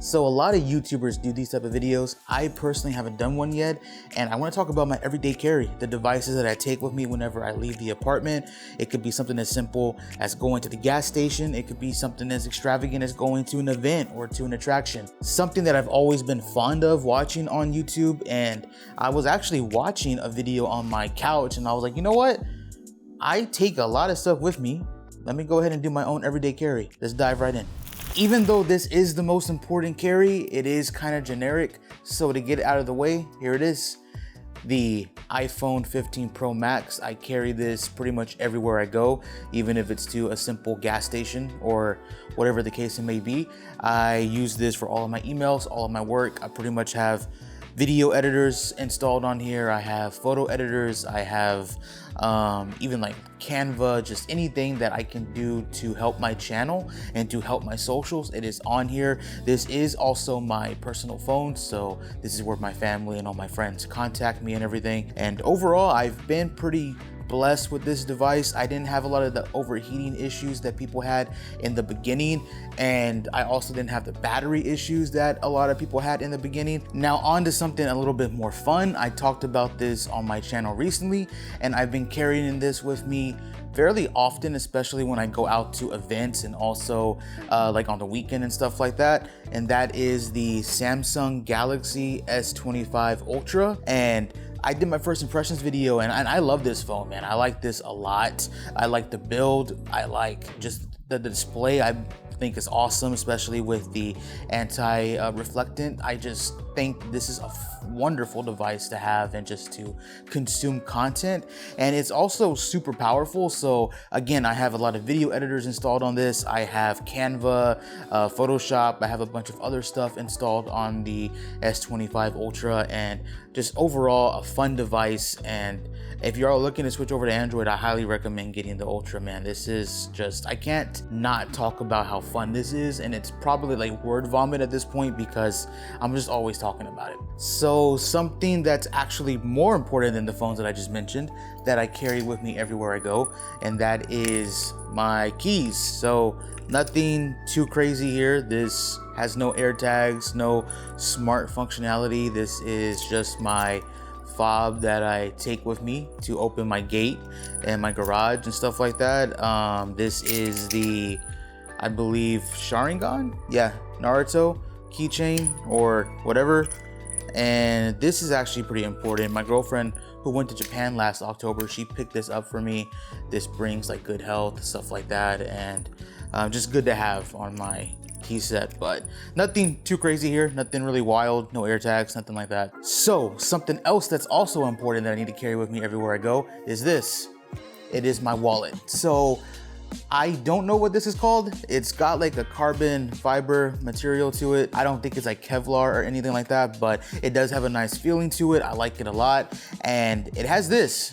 So a lot of YouTubers do these type of videos. I personally haven't done one yet, and I want to talk about my everyday carry, the devices that I take with me whenever I leave the apartment. It could be something as simple as going to the gas station. It could be something as extravagant as going to an event or to an attraction. Something that I've always been fond of watching on YouTube, and I was actually watching a video on my couch and I was like, you know what? I take a lot of stuff with me. Let me go ahead and do my own everyday carry. Let's dive right in. Even though this is the most important carry, it is kind of generic. So to get it out of the way, here it is. The iPhone 15 Pro Max. I carry this pretty much everywhere I go, even if it's to a simple gas station or whatever the case it may be. I use this for all of my emails, all of my work. I pretty much have video editors installed on here. I have photo editors. I have even like Canva, just anything that I can do to help my channel and to help my socials. It is on here. This is also my personal phone, so this is where my family and all my friends contact me and everything. And overall, I've been pretty blessed with this device. I didn't have a lot of the overheating issues that people had in the beginning, and I also didn't have the battery issues that a lot of people had in the beginning. Now on to something a little bit more fun. I talked about this on my channel recently, and I've been carrying this with me fairly often, especially when I go out to events and also like on the weekend and stuff like that. And that is the Samsung Galaxy S25 Ultra. And I did my first impressions video, and I love this phone, man. I like this a lot. I like the build. I like just the display. I think it's awesome, especially with the anti-reflectant. I just think this is a wonderful device to have and just to consume content. And it's also super powerful. So again, I have a lot of video editors installed on this. I have Canva, Photoshop. I have a bunch of other stuff installed on the S25 Ultra, and just overall a fun device. And if you're all looking to switch over to Android, I highly recommend getting the Ultra, man. This is just, I can't not talk about how fun this is, and it's probably like word vomit at this point because I'm just always talking about it. So something that's actually more important than the phones that I just mentioned that I carry with me everywhere I go, and that is my keys. So nothing too crazy here. This has no AirTags, no smart functionality. This is just my fob that I take with me to open my gate and my garage and stuff like that. This is the, I believe, Sharingan? Yeah, Naruto keychain or whatever. And this is actually pretty important. My girlfriend who went to Japan last October, she picked this up for me. This brings like good health, stuff like that, and just good to have on my key set. But nothing too crazy here, nothing really wild, no AirTags, nothing like that. So something else that's also important that I need to carry with me everywhere I go is this. It is my wallet. So I don't know what this is called. It's got like a carbon fiber material to it. I don't think it's like Kevlar or anything like that, but it does have a nice feeling to it. I like it a lot. And it has this.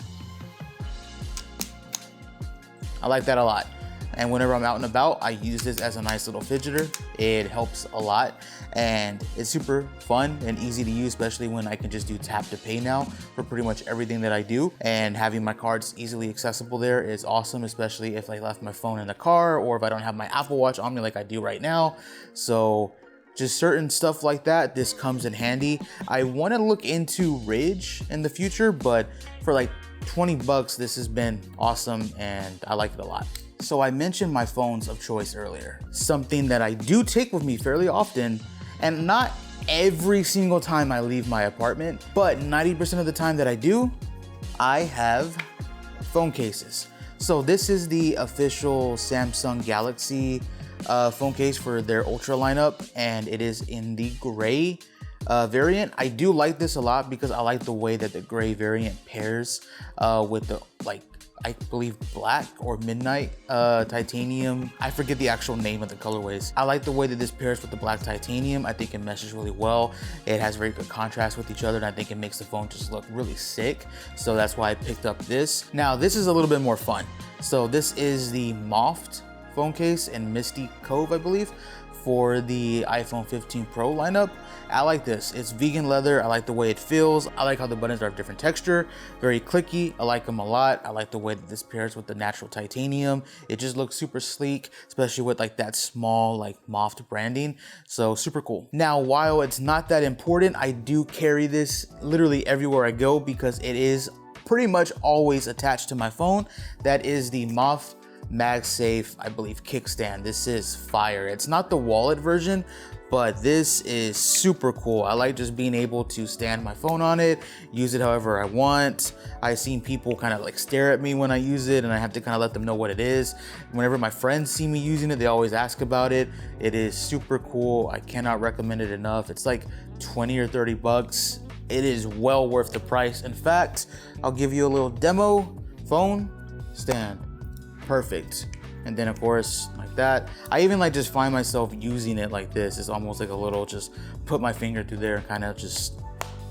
I like that a lot. And whenever I'm out and about, I use this as a nice little fidgeter. It helps a lot, and it's super fun and easy to use, especially when I can just do tap to pay now for pretty much everything that I do. And having my cards easily accessible there is awesome, especially if I left my phone in the car or if I don't have my Apple Watch on me like I do right now. So just certain stuff like that, this comes in handy. I want to look into Ridge in the future, but for like 20 bucks, this has been awesome and I like it a lot. So I mentioned my phones of choice earlier, something that I do take with me fairly often, and not every single time I leave my apartment, but 90% of the time that I do, I have phone cases. So this is the official Samsung Galaxy phone case for their Ultra lineup, and it is in the gray variant. I do like this a lot because I like the way that the gray variant pairs with the I believe black or midnight titanium. I forget the actual name of the colorways. I like the way that this pairs with the black titanium. I think it meshes really well. It has very good contrast with each other, and I think it makes the phone just look really sick. So that's why I picked up this. Now this is a little bit more fun. So this is the Moft phone case in Misty Cove, I believe, for the iPhone 15 Pro lineup. I like this. It's vegan leather. I like the way it feels. I like how the buttons are of different texture, very clicky. I like them a lot. I like the way that this pairs with the natural titanium. It just looks super sleek, especially with like that small like moffed branding. So super cool. Now, while it's not that important, I do carry this literally everywhere I go because it is pretty much always attached to my phone. That is the MagSafe, I believe, kickstand. This is fire. It's not the wallet version, but this is super cool. I like just being able to stand my phone on it, use it however I want. I've seen people kind of like stare at me when I use it, and I have to kind of let them know what it is. Whenever my friends see me using it, they always ask about it. It is super cool. I cannot recommend it enough. It's like 20 or 30 bucks. It is well worth the price. In fact, I'll give you a little demo. Phone, stand. Perfect. And then of course like that. I even like just find myself using it like this. It's almost like a little, just put my finger through there and kind of just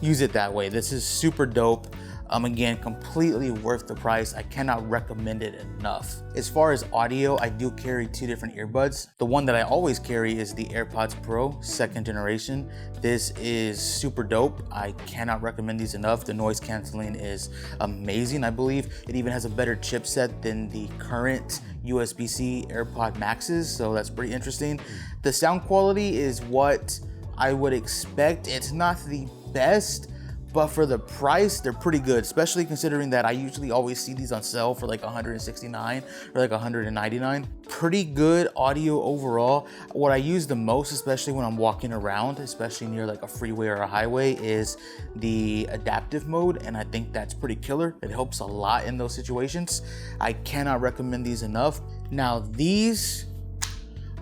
use it that way. This is super dope. Again, completely worth the price. I cannot recommend it enough. As far as audio, I do carry two different earbuds. The one that I always carry is the AirPods Pro 2nd generation. This is super dope. I cannot recommend these enough. The noise canceling is amazing. I believe it even has a better chipset than the current USB-C AirPod Maxes, so that's pretty interesting. The sound quality is what I would expect. It's not the best, but for the price, they're pretty good, especially considering that I usually always see these on sale for like $169 or like $199. Pretty good audio overall. What I use the most, especially when I'm walking around, especially near like a freeway or a highway, is the adaptive mode, and I think that's pretty killer. It helps a lot in those situations. I cannot recommend these enough. Now, these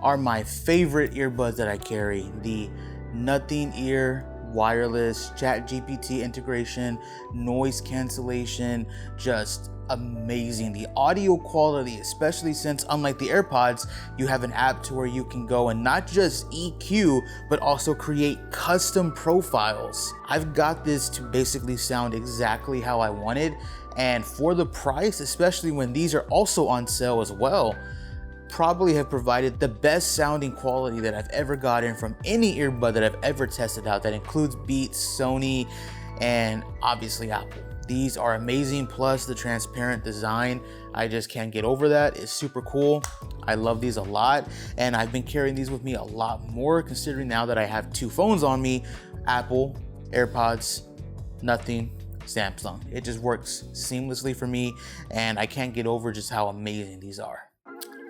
are my favorite earbuds that I carry. The Nothing Ear wireless ChatGPT integration, noise cancellation, just amazing. The audio quality, especially since unlike the AirPods, you have an app to where you can go and not just EQ, but also create custom profiles. I've got this to basically sound exactly how I wanted, and for the price, especially when these are also on sale as well, probably have provided the best sounding quality that I've ever gotten from any earbud that I've ever tested out. That includes Beats, Sony, and obviously Apple. These are amazing, plus the transparent design. I just can't get over that. It's super cool. I love these a lot, and I've been carrying these with me a lot more considering now that I have two phones on me, Apple, AirPods, Nothing, Samsung. It just works seamlessly for me, and I can't get over just how amazing these are.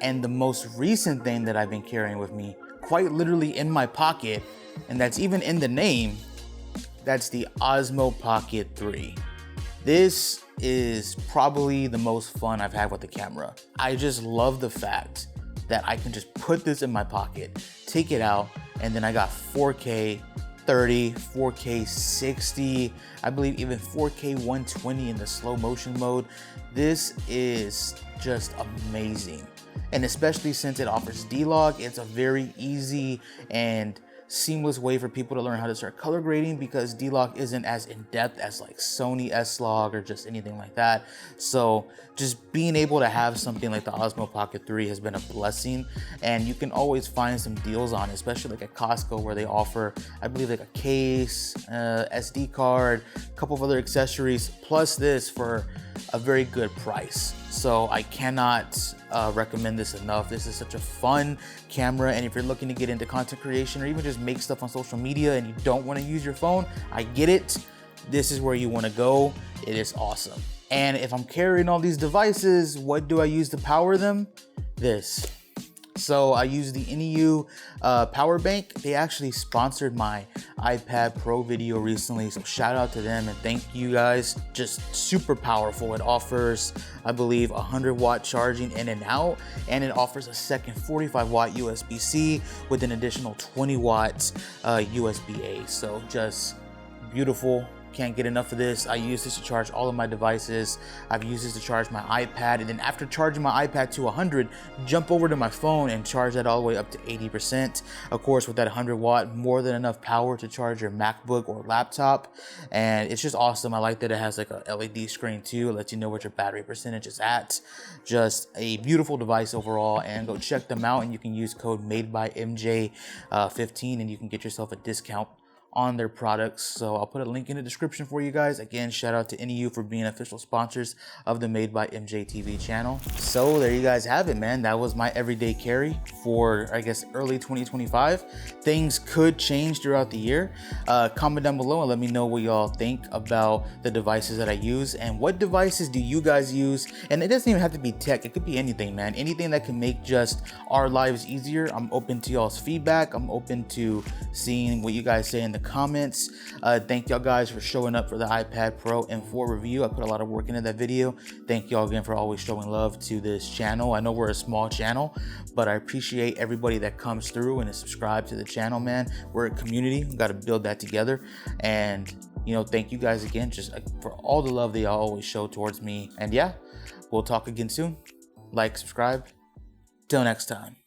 And the most recent thing that I've been carrying with me, quite literally in my pocket, and that's even in the name, that's the Osmo Pocket 3. This is probably the most fun I've had with the camera. I just love the fact that I can just put this in my pocket, take it out, and then I got 4K 30, 4K 60, I believe even 4K 120 in the slow motion mode. This is just amazing. And especially since it offers D-Log, it's a very easy and seamless way for people to learn how to start color grading, because D-Log isn't as in-depth as like Sony S-Log or just anything like that. So just being able to have something like the Osmo Pocket 3 has been a blessing, and you can always find some deals on it, especially like at Costco, where they offer, I believe, like a case, SD card, a couple of other accessories, plus this for a very good price. So I cannot recommend this enough. This is such a fun camera, and if you're looking to get into content creation or even just make stuff on social media and you don't want to use your phone, I get it. This is where you want to go. It is awesome. And if I'm carrying all these devices, what do I use to power them? This. So I use the NEU Power Bank. They actually sponsored my iPad Pro video recently, so shout out to them and thank you guys. Just super powerful. It offers, I believe, 100-watt charging in and out, and it offers a second 45-watt USB-C with an additional 20 watts USB-A. So just beautiful can't get enough of this. I use this to charge all of my devices. I've used this to charge my iPad, and then after charging my iPad to 100, jump over to my phone and charge that all the way up to 80%. Of course, with that 100 watt, more than enough power to charge your MacBook or laptop. And it's just awesome. I like that it has like a LED screen too. It lets you know what your battery percentage is at. Just a beautiful device overall, and go check them out, and you can use code MADEBYMJ15 and you can get yourself a discount on their products. So I'll put a link in the description for you guys. Again, shout out to NEU for being official sponsors of the Made by MJ TV channel. So there you guys have it, man. That was my everyday carry for, I guess, early 2025. Things could change throughout the year. Comment down below and let me know what y'all think about the devices that I use, and what devices do you guys use. And it doesn't even have to be tech, it could be anything, man. Anything that can make just our lives easier. I'm open to y'all's feedback. I'm open to seeing what you guys say in the comments. Thank y'all guys for showing up for the iPad Pro M4 review. I put a lot of work into that video. Thank y'all again for always showing love to this channel. I know we're a small channel, but I appreciate everybody that comes through and is subscribed to the channel, man. We're a community. We got to build that together. And you know, thank you guys again just for all the love that y'all always show towards me. And yeah, we'll talk again soon. Like, subscribe. Till next time.